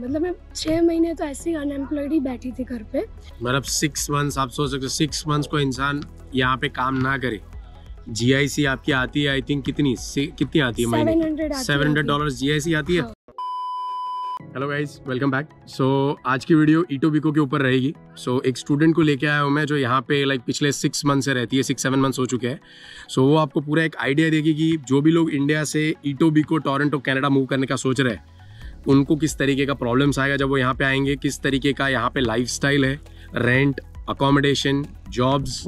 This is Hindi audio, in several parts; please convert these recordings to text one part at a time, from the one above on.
मतलब मैं 6 महीने तो ऐसे ही अनएम्प्लॉयड ही बैठी थी घर पे। मतलब 6 मंथ्स, आप सोच सकते हो 6 मंथ्स को इंसान यहाँ पे काम ना करे, GIC आपकी आती है आई थिंक कितनी आती है महीने की? $700 GIC आती है। Hello guys, welcome back. So आज की वीडियो ईटोबिको के ऊपर रहेगी। सो एक स्टूडेंट को लेके आया हूँ मैं जो यहाँ पे पिछले 6 मंथ से रहती है, 6-7 मंथ्स हो चुके हैं। सो वो आपको पूरा एक आइडिया देगी कि जो भी लोग इंडिया से ईटोबिको, टोरंटो, कनाडा मूव करने का सोच रहे हैं उनको किस तरीके का प्रॉब्लम्स आएगा जब वो यहाँ पे आएंगे, किस तरीके का यहाँ पे लाइफस्टाइल है, रेंट, अकोमोडेशन, जॉब्स,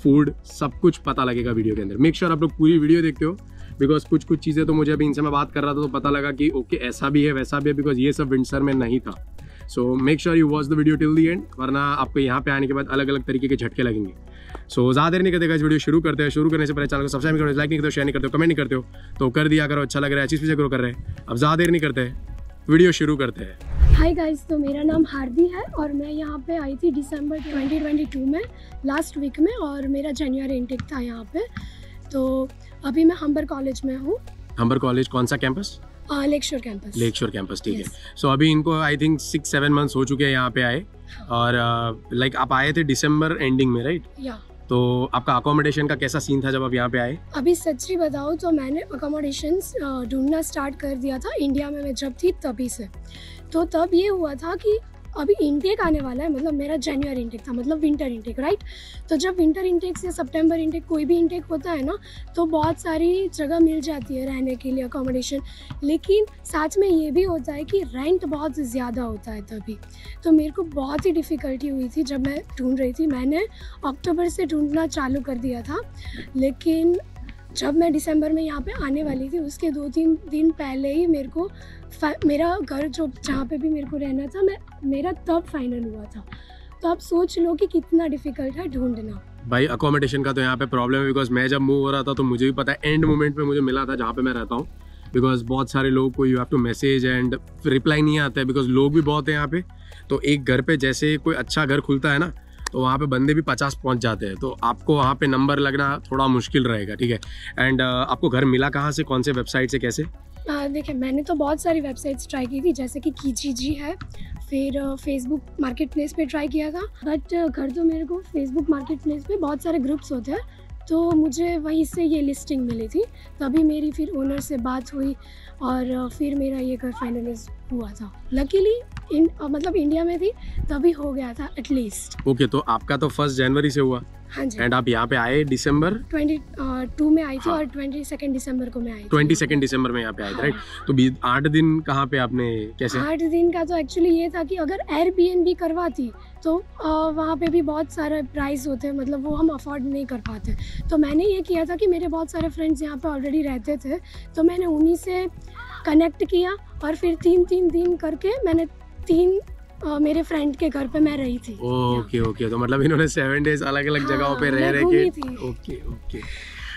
फूड, सब कुछ पता लगेगा वीडियो के अंदर। मेक श्योर आप लोग पूरी वीडियो देखते हो, बिकॉज कुछ चीज़ें तो मुझे अभी इनसे मैं बात कर रहा था तो पता लगा कि ओके ऐसा भी है वैसा भी है, बिकॉज ये सब विंडसर में नहीं था। So make sure you watch the video till the end, वरना आपको यहाँ पे आने के बाद अलग अलग तरीके के झटके लगेंगे। सो ज़्यादा देर नहीं करते गाइस, वीडियो शुरू करते हैं। शुरू करने से पहले चैनल को सब्सक्राइब नहीं करते, लाइक नहीं करते, शेयर नहीं करते, कमेंट नहीं करते हो तो कर दिया करो, अच्छा लग रहा है, चीज़ ग्रो कर रहे हैं। अब ज़्यादा देर नहीं करते, वीडियो शुरू करते हैं। हाय गाइस, तो मेरा नाम हार्दी है और मैं यहाँ पे आई थी दिसंबर 2022 में, लास्ट वीक में, और मेरा जनवरी इनटेक था यहाँ पे। तो अभी मैं हम्बर कॉलेज में हूँ। हम्बर कॉलेज कौन सा कैंपस? लेकशोर कैंपस। लेकशोर कैंपस, ठीक है। सो अभी इनको आई थिंक 6-7 मंथ्स हो चुके हैं यहाँ पे आए, और लाइक आप आए थे दिसंबर एंडिंग में, राइट? या तो आपका अकोमोडेशन का कैसा सीन था जब आप यहाँ पे आए? अभी सच्ची बताऊँ तो मैंने अकोमोडेशन ढूंढना स्टार्ट कर दिया था इंडिया में मैं जब थी तभी से। तो तब ये हुआ था कि अभी इनटेक आने वाला है, मतलब मेरा जनवरी इनटेक था, मतलब विंटर इनटेक, राइट? तो जब विंटर इनटेक से सितंबर इनटेक कोई भी इनटेक होता है ना, तो बहुत सारी जगह मिल जाती है रहने के लिए, अकोमोडेशन। लेकिन साथ में ये भी होता है कि रेंट बहुत ज़्यादा होता है तभी। तो मेरे को बहुत ही डिफ़िकल्टी हुई थी जब मैं ढूंढ रही थी। मैंने अक्टूबर से ढूंढना चालू कर दिया था, लेकिन जब मैं दिसंबर में यहाँ पे आने वाली थी उसके 2-3 दिन पहले ही मेरे को मेरा घर जो जहाँ पे भी मेरे को रहना था मेरा तब फाइनल हुआ था। तो आप सोच लो कि कितना डिफिकल्ट है ढूंढना। भाई अकोमोडेशन का तो यहाँ पे प्रॉब्लम है, बिकॉज मैं जब मूव हो रहा था तो मुझे भी पता है, एंड मोमेंट पे मुझे मिला था जहाँ पे मैं रहता हूँ, बिकॉज बहुत सारे लोगों को you have to message and reply नहीं आता है, बिकॉज लोग भी बहुत हैं यहाँ पे। तो एक घर पे जैसे कोई अच्छा घर खुलता है ना, तो वहाँ पे बंदे भी 50 पहुँच जाते हैं, तो आपको वहाँ पे नंबर लगना थोड़ा मुश्किल रहेगा, ठीक है। एंड आपको घर मिला कहाँ से, कौन से वेबसाइट से, कैसे? देखिए, मैंने तो बहुत सारी वेबसाइट्स ट्राई की थी, जैसे कि कीजीजी है, फिर फेसबुक मार्केट प्लेस पे ट्राई किया था। बट घर तो मेरे को फेसबुक मार्केट प्लेस पे बहुत सारे ग्रुप्स होते हैं, तो मुझे वहीं से ये लिस्टिंग मिली थी। तभी मेरी फिर ओनर से बात हुई और फिर मेरा ये घर फाइनलाइज हुआ था। लकीली मतलब इंडिया में थी तभी हो गया था एटलीस्ट। ओके, तो आपका तो 1 जनवरी से हुआ। हाँ जी। एंड आप यहाँ पे आए दिसंबर 22 में आई थी। हाँ। और 22 दिसंबर को मैं आई थी। 22 दिसंबर में यहाँ पे आए थे, राइट? तो 8 दिन कहाँ पे आपने, कैसे? 8 दिन का तो एक्चुअली ये था कि अगर एयरबीएनबी करवाती तो वहाँ पे भी बहुत सारे प्राइस होते हैं, मतलब वो हम अफोर्ड नहीं कर पाते। तो मैंने ये किया था कि मेरे बहुत सारे फ्रेंड्स यहाँ पे ऑलरेडी रहते थे, तो मैंने उन्हीं से कनेक्ट किया और फिर 3 दिन करके मैंने 3 मेरे फ्रेंड के घर पे मैं रही थी। ओके, तो मतलब इन्होंने 7 डेज अलग अलग जगहों पे रह के। ओके।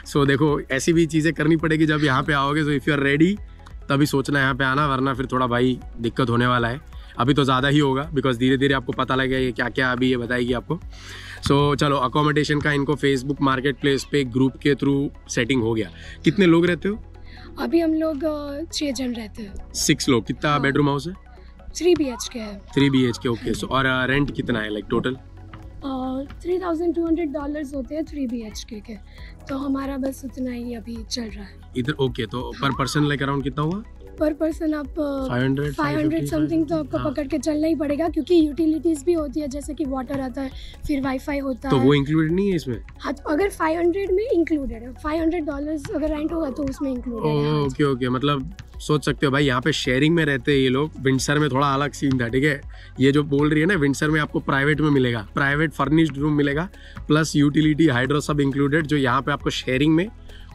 सो देखो, ऐसी भी चीज़ें करनी पड़ेगी जब यहाँ पे आओगे। So if you are ready तभी सोचना यहाँ पे आना, वरना फिर थोड़ा भाई दिक्कत होने वाला है। अभी तो ज़्यादा ही होगा, बिकॉज धीरे धीरे आपको पता लगेगा ये क्या क्या अभी ये बताएगी आपको। सो चलो, अकोमोडेशन का इनको फेसबुक मार्केट प्लेस पे ग्रुप के थ्रू सेटिंग हो गया। कितने लोग रहते हो? अभी हम लोग 6 जन रहते हैं। 6 लोग। कितना बेडरूम हाउस है? 3 BHK है। 3 BHK, ओके। सो और रेंट कितना है लाइक टोटल? $3,200 होते हैं 3 BHK के, तो हमारा बस उतना ही अभी चल रहा है इधर। ओके, तो पर पर्सन लाइक अराउंड कितना हुआ? पर पर्सन आप 500 समथिंग तो आपको पकड़ के चलना ही पड़ेगा, क्योंकि यूटिलिटीज भी होती है, जैसे कि वाटर आता है, फिर वाईफाई होता है। तो वो इंक्लूडेड नहीं है इसमें? हाँ, तो अगर 500 में इंक्लूडेड है, $500 अगर रेंट होगा तो उसमें इंक्लूडेड है। ओके, मतलब सोच सकते हो भाई, यहाँ पे शेयरिंग में रहते हैं ये लोग। विंडसर में थोड़ा अलग सीन था, ठीक है। ये जो बोल रही है ना, विंडसर में आपको प्राइवेट में मिलेगा, प्राइवेट फर्निश्ड रूम मिलेगा, प्लस यूटिलिटी, हाइड्रो सब इंक्लूडेड। जो यहाँ पे आपको शेयरिंग में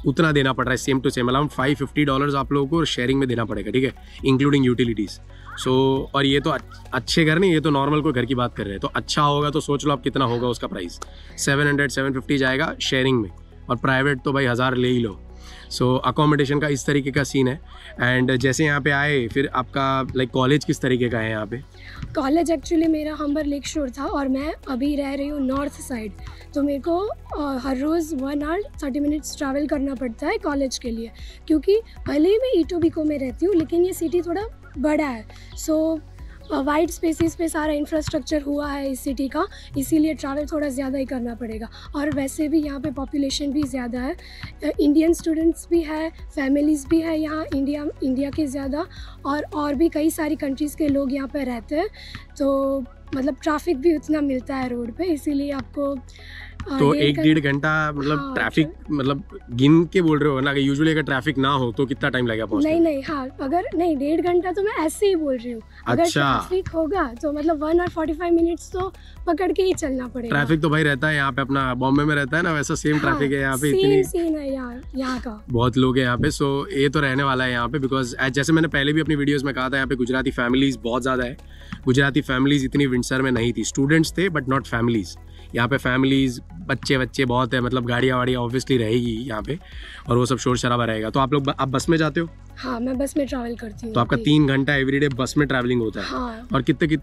उतना देना पड़ रहा है, सेम टू सेम अराउंड $550 आप लोगों को शेयरिंग में देना पड़ेगा, ठीक है, इंक्लूडिंग यूटिलिटीज़। सो और ये तो अच्छे घर नहीं, ये तो नॉर्मल कोई घर की बात कर रहे हैं। तो अच्छा होगा तो सोच लो आप कितना होगा उसका प्राइस। 750 जाएगा शेयरिंग में, और प्राइवेट तो भाई 1000 ले ही लो। सो अकोमोडेशन का इस तरीके का सीन है। एंड जैसे यहाँ पे आए, फिर आपका लाइक कॉलेज किस तरीके का है यहाँ पे? कॉलेज एक्चुअली मेरा हम्बर लेकशोर था और मैं अभी रह रही हूँ नॉर्थ साइड, तो मेरे को हर रोज़ 1 आवर 30 मिनट्स ट्रैवल करना पड़ता है कॉलेज के लिए, क्योंकि भले ही मैं ईटोबिको में रहती हूँ लेकिन ये सिटी थोड़ा बड़ा है। सो वाइड स्पेसिस पे सारा इंफ्रास्ट्रक्चर हुआ है इस सिटी का, इसीलिए ट्रैवल थोड़ा ज़्यादा ही करना पड़ेगा। और वैसे भी यहाँ पे पॉपुलेशन भी ज़्यादा है, इंडियन स्टूडेंट्स भी है, फैमिलीज़ भी है यहाँ इंडिया के ज़्यादा, और भी कई सारी कंट्रीज़ के लोग यहाँ पे रहते हैं, तो मतलब ट्रैफिक भी उतना मिलता है रोड पे, इसीलिए आपको तो 1-1.5 घंटा मतलब हाँ, ट्रैफिक मतलब गिन के बोल रहे हो ना कि यूजुअली अगर ट्रैफिक ना हो तो कितना टाइम लगेगा पहुंचने? नहीं हाँ, अगर नहीं 1.5 घंटा तो मैं ऐसे ही बोल रही हूँ। अगर अच्छा। ट्रैफिक होगा तो मतलब 1 और 45 मिनट्स तो पकड़ के ही चलना पड़ेगा। ट्रैफिक तो भाई रहता है यहाँ पे, अपना बॉम्बे में रहता है ना वैसा सेम ट्रैफिक है यहाँ पे, इतनी सीन है यहाँ का, बहुत लोग हैं यहाँ पे। सो ये तो रहने वाला है यहाँ पे, बिकॉज जैसे मैंने पहले भी अपनी वीडियोस में कहा था, यहाँ पे गुजराती फैमिलीज बहुत ज़्यादा है। गुजराती फैमिलीज इतनी विंटसर में नहीं थी, स्टूडेंट्स थे बट नॉट फैमिलीज। यहाँ पे फैमिलीज बच्चे बहुत है, मतलब गाड़ियाँ वाड़ियाँ ऑब्वियसली रहेगी यहाँ पे, और वो सब शोर शराबा रहेगा। तो आप बस में जाते हो? हाँ, मैं बस में ट्रैवल करती हूँ। तो आपका 3 घंटा एवरीडे बस में ट्रैवलिंग होता है? हाँ। और कितने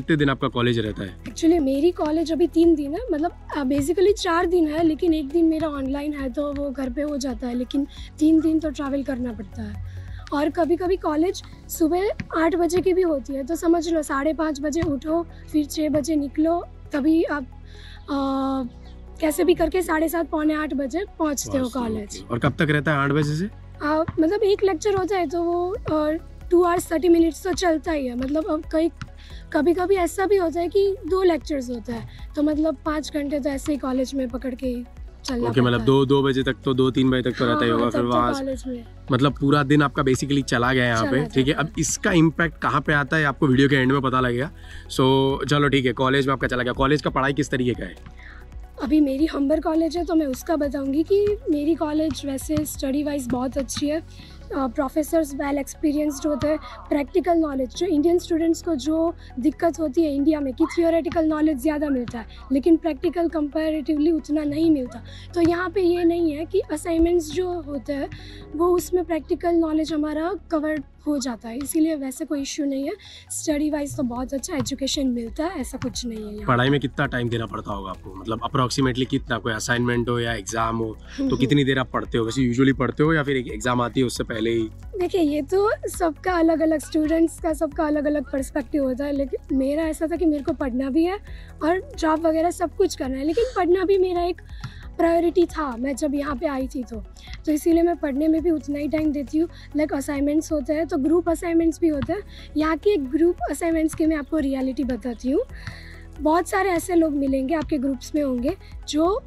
दिन आपका कॉलेज रहता है? एक्चुअली मेरी कॉलेज अभी 3 दिन है, मतलब बेसिकली 4 दिन है, लेकिन एक दिन मेरा ऑनलाइन है तो वो घर पे हो जाता है, लेकिन 3 दिन तो ट्रैवल करना पड़ता है। और कभी कभी कॉलेज सुबह 8 बजे की भी होती है, तो समझ लो 5:30 बजे उठो, फिर 6 बजे निकलो, तभी आप कैसे भी करके 7:30 पौने 8 बजे पहुंचते हो कॉलेज। और कब तक रहता है 8 बजे से? मतलब एक लेक्चर होता है तो वो 2 hours 30 minutes तो चलता ही है। मतलब अब कभी कभी ऐसा भी होता है कि 2 लेक्चर्स होता है, तो मतलब 5 घंटे तो ऐसे ही कॉलेज में पकड़ के चलना ओके, मतलब 2 बजे तक तो 2-3 बजे तक तो रहता ही होगा। फिर वहाँ मतलब पूरा दिन आपका बेसिकली चला गया यहाँ पे, ठीक है। अब इसका इम्पैक्ट कहाँ पे आता है आपको वीडियो के एंड में पता लगेगा। सो चलो ठीक है, कॉलेज में आपका चला गया। कॉलेज का पढ़ाई किस तरीके का है? अभी मेरी हम्बर कॉलेज है तो मैं उसका बताऊंगी कि मेरी कॉलेज वैसे स्टडी वाइज बहुत अच्छी है, प्रोफेसर्स वेल एक्सपीरियंस्ड होते हैं, प्रैक्टिकल नॉलेज जो इंडियन स्टूडेंट्स को जो दिक्कत होती है इंडिया में कि थियोरेटिकल नॉलेज ज़्यादा मिलता है लेकिन प्रैक्टिकल कंपैरेटिवली उतना नहीं मिलता, तो यहाँ पे ये नहीं है कि असाइनमेंट्स जो होते हैं वो उसमें प्रैक्टिकल नॉलेज हमारा कवर हो जाता है, इसीलिए वैसे कोई इश्यू नहीं है। स्टडी वाइज तो बहुत अच्छा एजुकेशन मिलता है, ऐसा कुछ नहीं है। पढ़ाई में कितना टाइम देना पड़ता होगा आपको, मतलब अप्रोक्सीमेटली कितना, कोई असाइनमेंट हो या एग्जाम हो तो कितनी देर आप पढ़ते हो? वैसे यूजुअली पढ़ते हो या फिर एग्जाम आती है उससे पहले ही? देखिए, ये तो सबका अलग अलग, स्टूडेंट्स का सबका अलग अलग पर्सपेक्टिव होता है, लेकिन मेरा ऐसा था कि मेरे को पढ़ना भी है और जॉब वगैरह सब कुछ करना है, लेकिन पढ़ना भी मेरा एक प्रायोरिटी था। मैं जब यहाँ पे आई थी तो इसीलिए मैं पढ़ने में भी उतना ही टाइम देती हूँ। लाइक असाइनमेंट्स होते हैं तो ग्रुप असाइनमेंट्स भी होते हैं। यहाँ के ग्रुप असाइनमेंट्स की मैं आपको रियलिटी बताती हूँ। बहुत सारे ऐसे लोग मिलेंगे आपके ग्रुप्स में होंगे जो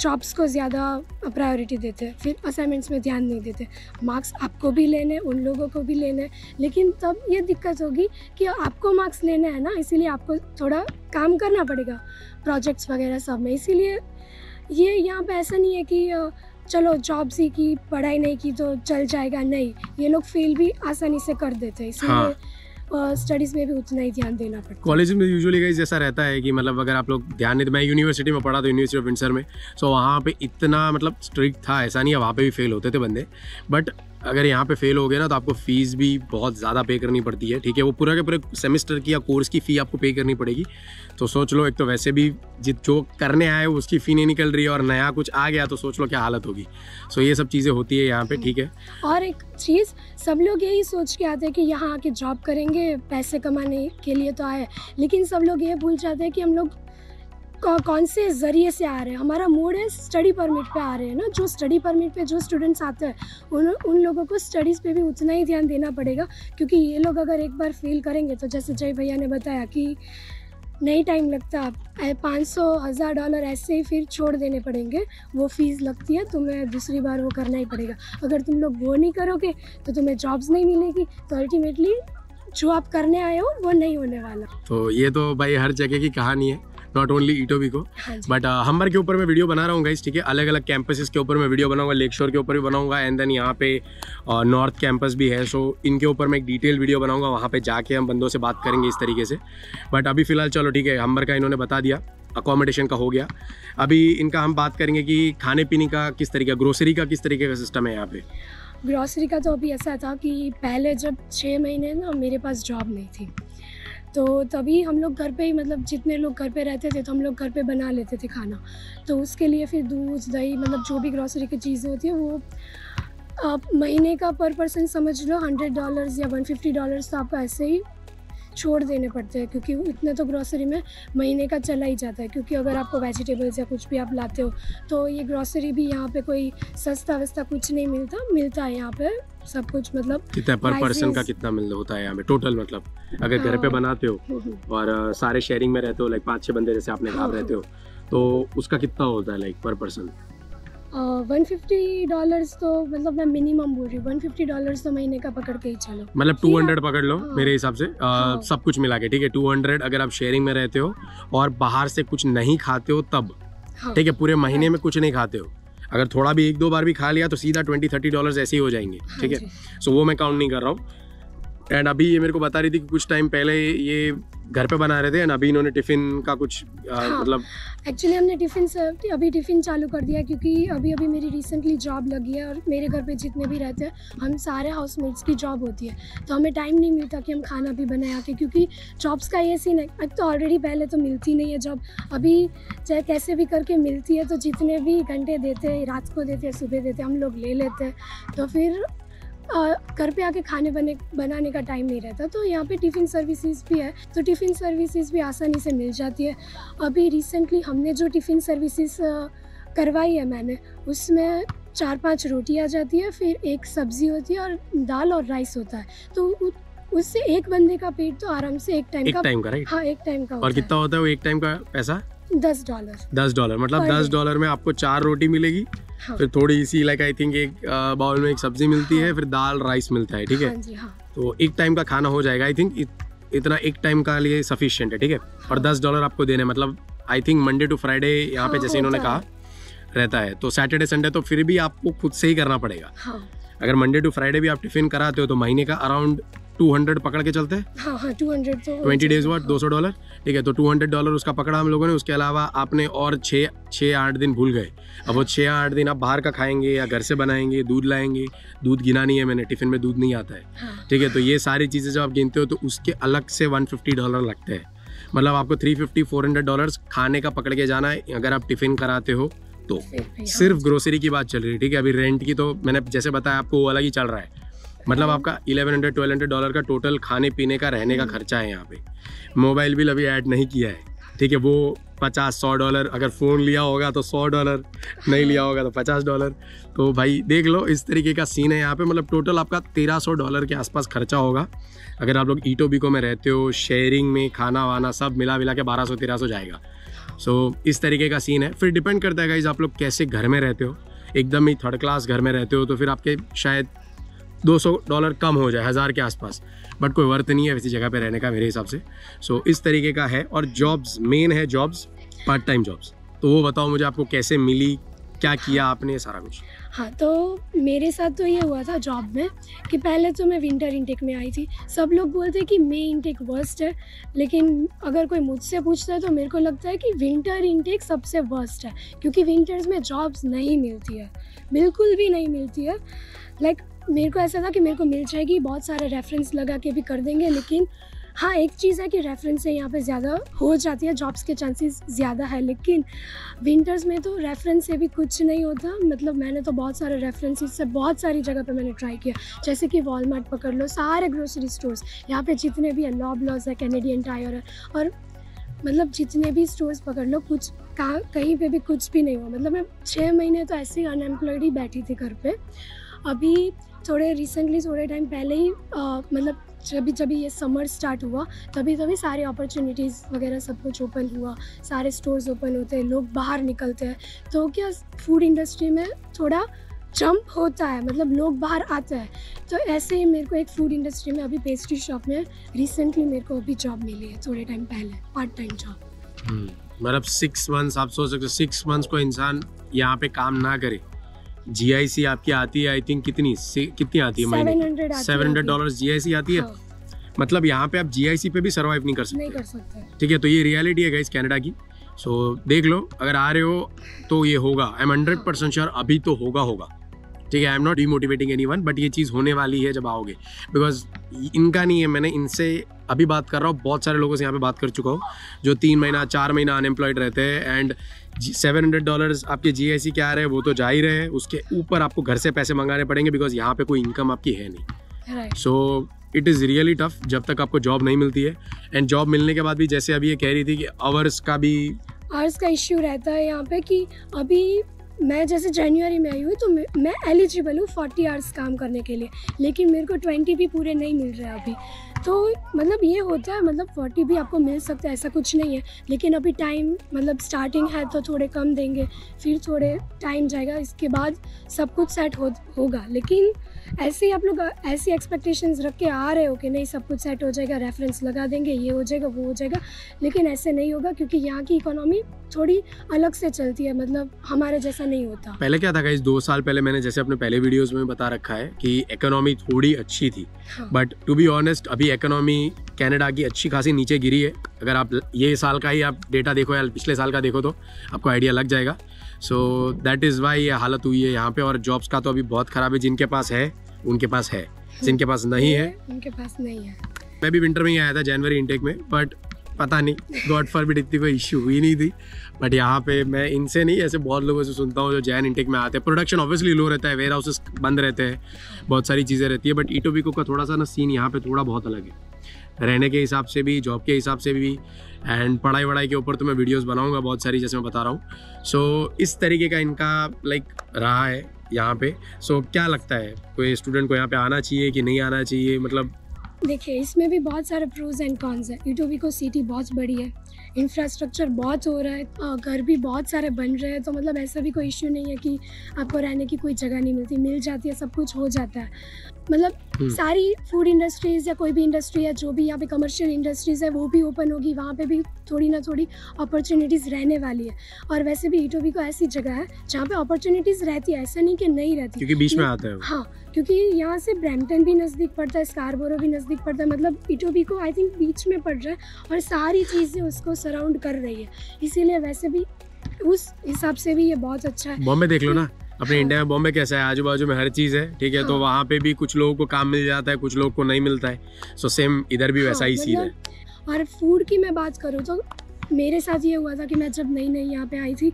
जॉब्स को ज़्यादा प्रायोरिटी देते हैं, फिर असाइनमेंट्स में ध्यान नहीं देते। मार्क्स आपको भी लेने, उन लोगों को भी लेने, लेकिन तब ये दिक्कत होगी कि आपको मार्क्स लेने हैं ना, इसीलिए आपको थोड़ा काम करना पड़ेगा प्रोजेक्ट्स वगैरह सब में। इसीलिए ये यहाँ पे ऐसा नहीं है कि चलो जॉब सीखी पढ़ाई नहीं की तो चल जाएगा, नहीं, ये लोग फेल भी आसानी से कर देते हैं, इसलिए स्टडीज़ में भी उतना ही ध्यान देना पड़ता है। कॉलेज में यूजुअली गाइस जैसा रहता है कि मतलब अगर आप लोग ध्यान नहीं, मैं यूनिवर्सिटी में पढ़ा था, यूनिवर्सिटी ऑफ विंडसर में, सो वहाँ पे इतना मतलब स्ट्रिक्ट था, ऐसा नहीं है, वहाँ पे भी फेल होते थे बंदे, बट अगर यहाँ पे फेल हो गए ना तो आपको फीस भी बहुत ज़्यादा पे करनी पड़ती है, ठीक है। वो पूरा के पूरे सेमेस्टर की या कोर्स की फ़ी आपको पे करनी पड़ेगी। तो सोच लो, एक तो वैसे भी जो करने आए उसकी फ़ी नहीं निकल रही है और नया कुछ आ गया तो सोच लो क्या हालत होगी। सो ये सब चीज़ें होती है यहाँ पे, ठीक है। और एक चीज़, सब लोग यही सोच के आते हैं कि यहाँ आके जॉब करेंगे, पैसे कमाने के लिए तो आए, लेकिन सब लोग ये भूल जाते हैं कि हम लोग कौन से ज़रिए से आ रहे हैं। हमारा मूड है स्टडी परमिट पे आ रहे हैं ना, जो स्टडी परमिट पे जो स्टूडेंट्स आते हैं उन लोगों को स्टडीज़ पे भी उतना ही ध्यान देना पड़ेगा, क्योंकि ये लोग अगर एक बार फेल करेंगे तो जैसे जय भैया ने बताया कि नहीं टाइम लगता, $500,000 ऐसे ही फिर छोड़ देने पड़ेंगे, वो फीस लगती है, तुम्हें दूसरी बार वो करना ही पड़ेगा। अगर तुम लोग वो नहीं करोगे तो तुम्हें जॉब्स नहीं मिलेगी, तो अल्टीमेटली जो आप करने आए हो वो नहीं होने वाला। तो ये तो भाई हर जगह की कहानी है, नॉट ओनली ईटोबी को, बट हम्बर के ऊपर मैं वीडियो बना रहा हूँ गाइस, ठीक है। अलग अलग कैंपसेस के ऊपर मैं वीडियो बनाऊंगा, लेक शोर के ऊपर भी बनाऊंगा, एंड देन यहाँ पे नॉर्थ कैंपस भी है, सो इनके ऊपर मैं एक डिटेल वीडियो बनाऊंगा, वहाँ पे जाके हम बंदों से बात करेंगे इस तरीके से। बट अभी फ़िलहाल चलो ठीक है, हम्बर का इन्होंने बता दिया, अकोमोडेशन का हो गया। अभी इनका हम बात करेंगे कि खाने पीने का किस तरीके, ग्रोसरी का किस तरीके का सिस्टम है यहाँ पे। ग्रॉसरी का तो अभी ऐसा था कि पहले जब 6 महीने ना मेरे पास जॉब नहीं थी, तो तभी हम लोग घर पे ही, मतलब जितने लोग घर पे रहते थे तो हम लोग घर पे बना लेते थे खाना। तो उसके लिए फिर दूध दही, मतलब जो भी ग्रॉसरी की चीज़ें होती है वो आप महीने का पर पर्सन समझ लो $100 या $150 तो आपका ऐसे ही छोड़ देने पड़ते हैं, क्योंकि इतने तो ग्रॉसरी में महीने का चला ही जाता है। क्योंकि अगर आपको वेजिटेबल्स या कुछ भी आप लाते हो तो ये ग्रॉसरी भी यहाँ पे कोई सस्ता वस्ता कुछ नहीं मिलता है यहाँ पे सब कुछ। मतलब कितना पर पर्सन का कितना मिल होता है यहाँ पे टोटल? मतलब अगर घर पे बनाते हो और सारे शेयरिंग में रहते हो, लाइक 5-6 बंदे जैसे आपने कहा रहते हो, तो उसका कितना होता है लाइक पर पर्सन? $150 तो मतलब मैं मिनिमम बोल रही हूँ, $150 तो महीने का पकड़ के ही चलो। मतलब 200 पकड़ लो मेरे हिसाब से, सब कुछ मिला के, ठीक है। 200 अगर आप शेयरिंग में रहते हो और बाहर से कुछ नहीं खाते हो तब, ठीक है, पूरे महीने में कुछ नहीं खाते हो, अगर थोड़ा भी 1-2 बार भी खा लिया तो सीधा $20-30 ऐसे ही हो जाएंगे, ठीक है। सो वो मैं काउंट नहीं कर रहा हूँ। एंड अभी ये मेरे को बता रही थी कि कुछ टाइम पहले ये घर पे बना रहे थे, एंड अभी इन्होंने टिफिन का कुछ मतलब एक्चुअली हमने अभी टिफ़िन चालू कर दिया, क्योंकि अभी मेरी रिसेंटली जॉब लगी है और मेरे घर पे जितने भी रहते हैं हम सारे हाउसमेट्स की जॉब होती है, तो हमें टाइम नहीं मिलता कि हम खाना भी बनाए आके, क्योंकि जॉब्स का ये सीन है। अब तो ऑलरेडी पहले तो मिलती नहीं है जॉब, अभी चाहे कैसे भी करके मिलती है, तो जितने भी घंटे देते हैं, रात को देते हैं, सुबह देते हैं, हम लोग ले लेते हैं, तो फिर घर पे आके खाने बनाने का टाइम नहीं रहता। तो यहाँ पे टिफ़िन सर्विसेज भी है, तो टिफ़िन सर्विसेज भी आसानी से मिल जाती है। अभी रिसेंटली हमने जो टिफ़िन सर्विसेज करवाई है मैंने, उसमें 4-5 रोटी आ जाती है, फिर एक सब्ज़ी होती है और दाल और राइस होता है, तो उससे एक बंदे का पेट तो आराम से एक टाइम का राइट? हाँ, एक टाइम का। और कितना होता है वो एक टाइम का पैसा? $10 मतलब $10 में आपको 4 रोटी मिलेगी, हाँ। फिर थोड़ी सी लाइक आई थिंक एक बाउल में एक सब्जी मिलती है, फिर दाल राइस मिलता है, ठीक है। तो एक टाइम का खाना हो जाएगा, आई थिंक इतना एक टाइम का लिए सफिशिएंट है, ठीक है। और $10 आपको देने, मतलब I think Monday to Friday यहाँ पे जैसे इन्होंने कहा रहता है, तो सैटरडे संडे तो फिर भी आपको खुद से ही करना पड़ेगा। अगर मंडे टू फ्राइडे भी आप टिफिन कराते हो तो महीने का अराउंड 200 पकड़ के चलते हैं। हाँ, 200 तो 20 डेज वर्थ $200, ठीक है। तो $200 उसका पकड़ा हम लोगों ने। उसके अलावा आपने और 6-8 दिन भूल गए, अब वो 6-8 दिन आप बाहर का खाएंगे या घर से बनाएंगे, दूध लाएंगे, दूध गिना नहीं है मैंने, टिफिन में दूध नहीं आता है, ठीक है। तो ये सारी चीज़ें जब आप गिनते हो तो उसके अलग से $150 लगते हैं, मतलब आपको $350-400 खाने का पकड़ के जाना है अगर आप टिफिन कराते हो तो। सिर्फ ग्रोसरी की बात चल रही है, ठीक है। अभी रेंट की तो मैंने जैसे बताया आपको वो अलग ही चल रहा है, मतलब आपका $1100-1200 का टोटल खाने पीने का रहने का खर्चा है यहाँ पे। मोबाइल बिल अभी ऐड नहीं किया है, ठीक है, वो $50-100, अगर फ़ोन लिया होगा तो $100, नहीं लिया होगा तो $50। तो भाई देख लो इस तरीके का सीन है यहाँ पे। मतलब टोटल आपका $1300 के आसपास खर्चा होगा अगर आप लोग ईटो बीको में रहते हो, शेयरिंग में खाना वाना सब मिला के 1200-1300 जाएगा। सो इस तरीके का सीन है। फिर डिपेंड करता है गाइस आप लोग कैसे घर में रहते हो, एकदम ही थर्ड क्लास घर में रहते हो तो फिर आपके शायद $200 कम हो जाए, 1000 के आसपास, बट कोई वर्थ नहीं है वैसी जगह पे रहने का मेरे हिसाब से। सो इस तरीके का है। और जॉब्स मेन है, जॉब्स पार्ट टाइम जॉब्स, तो वो बताओ मुझे आपको कैसे मिली, क्या किया आपने, सारा कुछ। हाँ, तो मेरे साथ तो ये हुआ था जॉब में कि पहले तो मैं विंटर इनटेक में आई थी। सब लोग बोलते हैं कि मई इनटेक वर्स्ट है, लेकिन अगर कोई मुझसे पूछता है तो मेरे को लगता है कि विंटर इनटेक सबसे वर्स्ट है, क्योंकि विंटर्स में जॉब्स नहीं मिलती है, बिल्कुल भी नहीं मिलती है। लाइक मेरे को ऐसा था कि मेरे को मिल जाएगी, बहुत सारे रेफरेंस लगा के भी कर देंगे, लेकिन हाँ एक चीज़ है कि रेफरेंस से यहाँ पे ज़्यादा हो जाती है, जॉब्स के चांसेस ज़्यादा है, लेकिन विंटर्स में तो रेफरेंस से भी कुछ नहीं होता। मतलब मैंने तो बहुत सारे रेफरेंसेस से बहुत सारी जगह पे मैंने ट्राई किया, जैसे कि वॉलमार्ट पकड़ लो, सारे ग्रोसरी स्टोर्स यहाँ पे जितने भी है, लॉबलॉज है, कैनेडियन टायर है, और मतलब जितने भी स्टोर्स पकड़ लो, कुछ कहीं पे भी कुछ भी नहीं हुआ। मतलब मैं 6 महीने तो ऐसे ही अनएम्प्लॉयड ही बैठी थी घर पे। अभी रिसेंटली थोड़े टाइम पहले ही मतलब जब ये समर स्टार्ट हुआ तभी सारे अपॉर्चुनिटीज़ वगैरह सब कुछ ओपन हुआ, सारे स्टोर्स ओपन होते हैं, लोग बाहर निकलते हैं, तो क्या फूड इंडस्ट्री में थोड़ा जंप होता है, मतलब लोग बाहर आते हैं। तो ऐसे ही मेरे को एक फूड इंडस्ट्री में अभी पेस्ट्री शॉप में रिसेंटली मेरे को अभी जॉब मिली है, थोड़े टाइम पहले, पार्ट टाइम जॉब। मतलब 6 मंथ्स आप सोच सकते हो, 6 मंथ्स को इंसान यहाँ पे काम ना करे, GIC आपकी आती है आई थिंक कितनी आती है महीने? $700 GIC आती है। हाँ। मतलब यहाँ पे आप GIC पे भी सर्वाइव नहीं कर सकते, ठीक है। तो ये रियलिटी है गाइस कनाडा की। सो देख लो, अगर आ रहे हो तो ये होगा, आई एम 100% श्योर, अभी तो होगा, ठीक है। I am not demotivating anyone, but ये चीज़ होने वाली है जब आओगे, बिकॉज इनका नहीं है, मैंने इनसे अभी बात कर रहा हूँ, बहुत सारे लोगों से यहाँ पे बात कर चुका हूँ जो 3 महीना 4 महीना अनएम्प्लॉयड रहते हैं, एंड $700 आपके GIC क्या आ रहे हैं वो तो जा ही रहे हैं, उसके ऊपर आपको घर से पैसे मंगाने पड़ेंगे बिकॉज यहाँ पे कोई इनकम आपकी है नहीं। So it is really tough जब तक आपको जॉब नहीं मिलती है। एंड जॉब मिलने के बाद भी जैसे अभी ये कह रही थी कि आवर्स का इश्यू रहता है यहाँ पे कि अभी मैं जैसे जनवरी में आई हुई तो मैं एलिजिबल हूँ 40 आवर्स काम करने के लिए, लेकिन मेरे को 20 भी पूरे नहीं मिल रहे अभी। तो मतलब ये होता है, मतलब 40 भी आपको मिल सकता है, ऐसा कुछ नहीं है, लेकिन अभी टाइम मतलब स्टार्टिंग है तो थोड़े कम देंगे, फिर थोड़े टाइम जाएगा, इसके बाद सब कुछ सेट होगा। लेकिन ऐसे ही आप लोग ऐसी एक्सपेक्टेशंस रख के आ रहे हो कि नहीं सब कुछ सेट हो जाएगा, रेफरेंस लगा देंगे, ये हो जाएगा वो हो जाएगा, लेकिन ऐसे नहीं होगा क्योंकि यहाँ की इकोनॉमी थोड़ी अलग से चलती है, मतलब हमारे जैसा नहीं होता। पहले क्या था गाइस, 2 साल पहले मैंने जैसे अपने पहले वीडियोस में बता रखा है कि इकोनॉमी थोड़ी अच्छी थी, बट टू बी ऑनेस्ट अभी इकोनॉमी कनाडा की अच्छी खासी नीचे गिरी है। अगर आप ये साल का ही आप डेटा देखो या पिछले साल का देखो तो आपको आइडिया लग जाएगा। सो दैट इज़ वाई ये हालत हुई है यहाँ पे। और जॉब्स का तो अभी बहुत ख़राब है, जिनके पास है उनके पास है, जिनके पास नहीं है उनके पास नहीं है। मैं भी विंटर में ही आया था जनवरी इनटेक में, बट पता नहीं गॉड फॉरबिड इतनी कोई इश्यू हुई नहीं थी। बट यहाँ पे मैं इनसे नहीं, ऐसे बहुत लोगों से सुनता हूँ जो जैन इनटेक में आते हैं। प्रोडक्शन ऑब्वियसली लो रहता है, वेयर हाउसेस बंद रहते हैं, बहुत सारी चीज़ें रहती है, बट इटोबिको का थोड़ा सा ना सीन यहाँ पे थोड़ा बहुत अलग है, रहने के हिसाब से भी, जॉब के हिसाब से भी, एंड पढ़ाई वढ़ाई के ऊपर तो मैं वीडियोस बनाऊंगा बहुत सारी, जैसे मैं बता रहा हूँ। सो इस तरीके का इनका लाइक रहा है यहाँ पे। सो क्या लगता है, कोई स्टूडेंट को यहाँ पे आना चाहिए कि नहीं आना चाहिए? मतलब देखिए इसमें भी बहुत सारे प्रोज एंड कॉन्स है। इटोबिको सिटी बहुत बड़ी है, इंफ्रास्ट्रक्चर बहुत हो रहा है, घर भी बहुत सारे बन रहे हैं, तो मतलब ऐसा भी कोई इश्यू नहीं है कि आपको रहने की कोई जगह नहीं मिलती, मिल जाती है, सब कुछ हो जाता है। मतलब सारी फूड इंडस्ट्रीज़ या कोई भी इंडस्ट्री है, जो भी यहाँ पे कमर्शियल इंडस्ट्रीज़ है वो भी ओपन होगी, वहाँ पे भी थोड़ी ना थोड़ी अपॉर्चुनिटीज़ रहने वाली है। और वैसे भी इटोबिको ऐसी जगह है जहाँ पे अपॉर्चुनिटीज़ रहती है, ऐसा नहीं कि नहीं रहती, क्योंकि बीच में आता है। हाँ, क्योंकि यहाँ से ब्रैम्पटन भी नज़दीक पड़ता है, स्कारबोरो भी नज़दीक पड़ता है, मतलब इटोबिको आई थिंक बीच में पड़ रहा है और सारी चीज़ें उसको सराउंड कर रही है, इसीलिए वैसे भी उस हिसाब से भी ये बहुत अच्छा है। बॉम्बे देख लो ना, अपने इंडिया में बॉम्बे कैसा है, आजू बाजू में हर चीज़ है, ठीक है। तो वहाँ पे भी कुछ लोगों को काम मिल जाता है, कुछ लोगों को नहीं मिलता है। सो सेम इधर भी वैसा ही सीन है। और फूड की मैं बात करूँ तो मेरे साथ ये हुआ था कि मैं जब नई नई यहाँ पे आई थी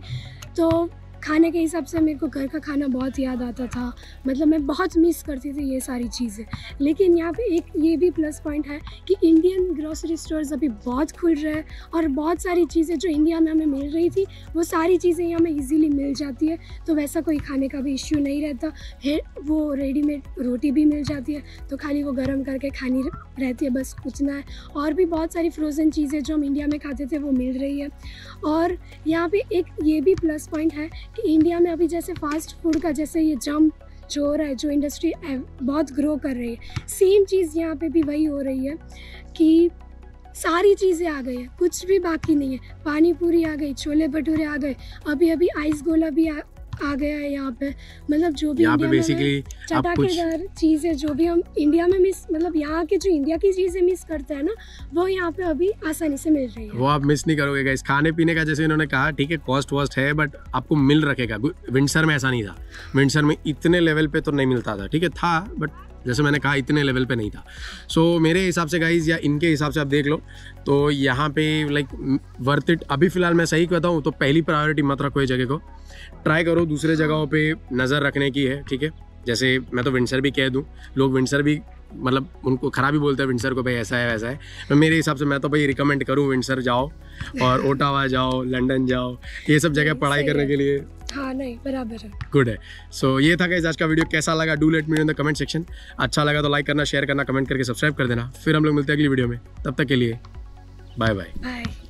तो खाने के हिसाब से मेरे को घर का खाना बहुत याद आता था, मतलब मैं बहुत मिस करती थी ये सारी चीज़ें। लेकिन यहाँ पे एक ये भी प्लस पॉइंट है कि इंडियन ग्रोसरी स्टोर्स अभी बहुत खुल रहे हैं और बहुत सारी चीज़ें जो इंडिया में हमें मिल रही थी वो सारी चीज़ें यहाँ में ईजीली मिल जाती है, तो वैसा कोई खाने का भी इश्यू नहीं रहता है। वो रेडीमेड रोटी भी मिल जाती है तो खाली वो गर्म करके खानी रहती है, बस उतना है। और भी बहुत सारी फ्रोज़न चीज़ें जो हम इंडिया में खाते थे वो मिल रही है। और यहाँ पे एक ये भी प्लस पॉइंट है कि इंडिया में अभी जैसे फास्ट फूड का जैसे ये जंप जो हो रहा है, जो इंडस्ट्री बहुत ग्रो कर रही है, सेम चीज़ यहाँ पे भी वही हो रही है कि सारी चीज़ें आ गई है, कुछ भी बाकी नहीं है। पानी पूरी आ गई, छोले भटूरे आ गए, अभी अभी आइस गोला भी आ गया है यहाँ पे। मतलब जो भी इंडिया में चटाकेदार चीज़ें जो भी हम इंडिया में मिस, मतलब यहाँ के जो इंडिया की चीज़ें मिस करते हैं ना, वो यहाँ पे अभी आसानी से मिल रही है। वो आप मिस नहीं करोगे गाइस। खाने पीने का जैसे इन्होंने कहा, ठीक है कॉस्ट वॉस्ट है, बट आपको मिल रखेगा। विंटसर में ऐसा नहीं था, विंटसर में इतने लेवल पे तो नहीं मिलता था, ठीक है था, बट जैसे मैंने कहा इतने लेवल पे नहीं था। सो मेरे हिसाब से गाइज या इनके हिसाब से आप देख लो तो यहाँ पे लाइक वर्थ इट। अभी फ़िलहाल मैं सही कहता हूँ तो पहली प्रायोरिटी मत रखो इस जगह को, ट्राई करो दूसरे जगहों पे नज़र रखने की है, ठीक है। जैसे मैं तो विंटसर भी कह दूँ, लोग विंटसर भी मतलब उनको खराब ही बोलते हैं विंटसर को, भाई ऐसा है वैसा है। तो मेरे हिसाब से मैं तो भाई रिकमेंड करूँ विंटसर जाओ और ओटावा जाओ, लंदन जाओ, ये सब जगह पढ़ाई करने के लिए। हाँ नहीं बराबर है, गुड है। सो ये था गाइस आज का वीडियो, कैसा लगा do let me in the comment section. अच्छा लगा तो लाइक करना, शेयर करना, कमेंट करके सब्सक्राइब कर देना। फिर हम लोग मिलते हैं अगली वीडियो में, तब तक के लिए बाय बाय।